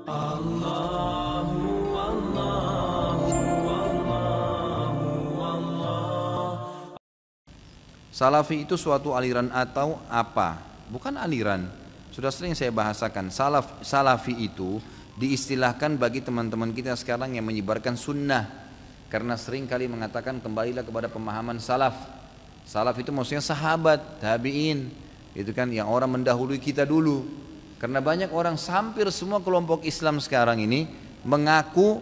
Allahu Allahu Allahu Allah. Salafi itu suatu aliran atau apa? Bukan aliran. Sudah sering saya bahasakan. Salafi itu diistilahkan bagi teman-teman kita sekarang yang menyebarkan sunnah. Karena sering kali mengatakan kembalilah kepada pemahaman salaf. Salaf itu maksudnya sahabat, tabi'in, itu kan yang orang mendahului kita dulu. Karena banyak orang, hampir semua kelompok Islam sekarang ini mengatakan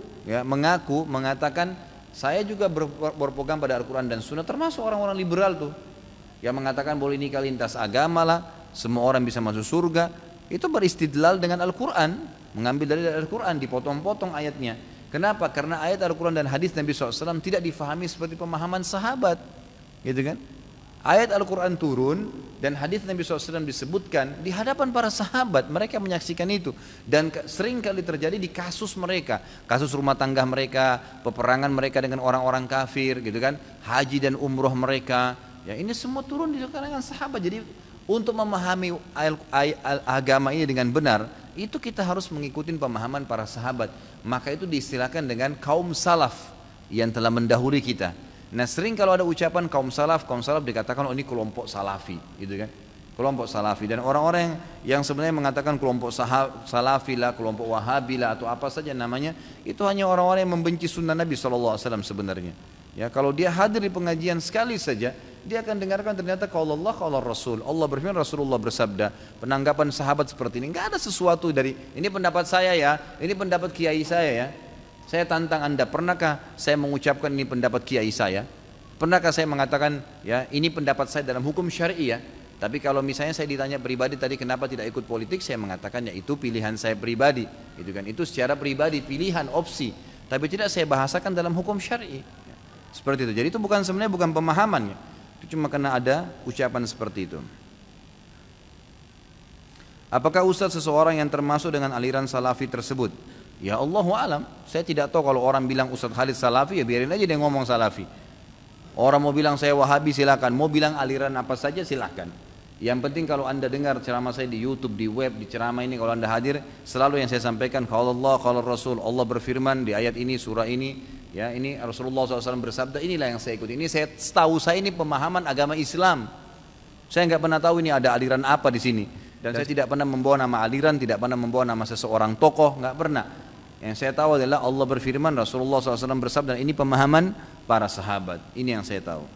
saya juga berpegang pada Al-Quran dan Sunnah, termasuk orang-orang liberal tuh yang mengatakan boleh nikah lintas agama lah, semua orang bisa masuk surga. Itu beristidlal dengan Al-Quran, mengambil dari Al-Quran, dipotong-potong ayatnya. Kenapa? Karena ayat Al-Quran dan hadis Nabi SAW tidak difahami seperti pemahaman sahabat, gitu kan? Ayat Al-Quran turun dan hadis Nabi SAW disebutkan di hadapan para sahabat, mereka menyaksikan itu. Dan sering kali terjadi di kasus mereka, kasus rumah tangga mereka, peperangan mereka dengan orang-orang kafir, gitu kan, haji dan umroh mereka. Ya, ini semua turun di kalangan sahabat. Jadi untuk memahami agama ini dengan benar, itu kita harus mengikuti pemahaman para sahabat. Maka itu diistilahkan dengan kaum salaf yang telah mendahului kita. Nah, sering kalau ada ucapan kaum salaf dikatakan oh ini kelompok salafi, gitu kan? Kelompok salafi. Dan orang-orang yang sebenarnya mengatakan kelompok salafi lah, kelompok wahabi lah, atau apa saja namanya, itu hanya orang-orang yang membenci sunnah Nabi SAW sebenarnya. Ya, kalau dia hadir di pengajian sekali saja, dia akan dengarkan ternyata qaul Allah, qaul Rasul. Allah berfirman, Rasulullah bersabda. Penanggapan sahabat seperti ini, enggak ada sesuatu dari ini pendapat saya ya, ini pendapat kiai saya ya. Saya tantang Anda, pernahkah saya mengucapkan ini pendapat kiai saya? Pernahkah saya mengatakan ya ini pendapat saya dalam hukum syar'i ya? Tapi kalau misalnya saya ditanya pribadi tadi kenapa tidak ikut politik, saya mengatakan ya itu pilihan saya pribadi, gitu kan? Itu secara pribadi, pilihan, opsi. Tapi tidak saya bahasakan dalam hukum syar'i. Seperti itu. Jadi itu sebenarnya bukan pemahamannya. Itu cuma karena ada ucapan seperti itu. Apakah ustaz seseorang yang termasuk dengan aliran salafi tersebut? Ya Allahu alam, saya tidak tahu. Kalau orang bilang Ustaz Khalid salafi, ya biarin aja dia ngomong salafi. Orang mau bilang saya wahabi silakan, mau bilang aliran apa saja silakan. Yang penting kalau anda dengar ceramah saya di YouTube, di web, di ceramah ini, kalau anda hadir, selalu yang saya sampaikan qaul Allah, qaul Rasul. Allah berfirman di ayat ini, surah ini, ya ini Rasulullah SAW bersabda, inilah yang saya ikuti. Ini saya tahu, saya ini pemahaman agama Islam. Saya nggak pernah tahu ini ada aliran apa di sini. Dan saya tidak pernah membawa nama aliran, tidak pernah membawa nama seseorang tokoh, nggak pernah. Yang saya tahu adalah Allah berfirman, Rasulullah SAW bersabda, ini pemahaman para sahabat. Ini yang saya tahu.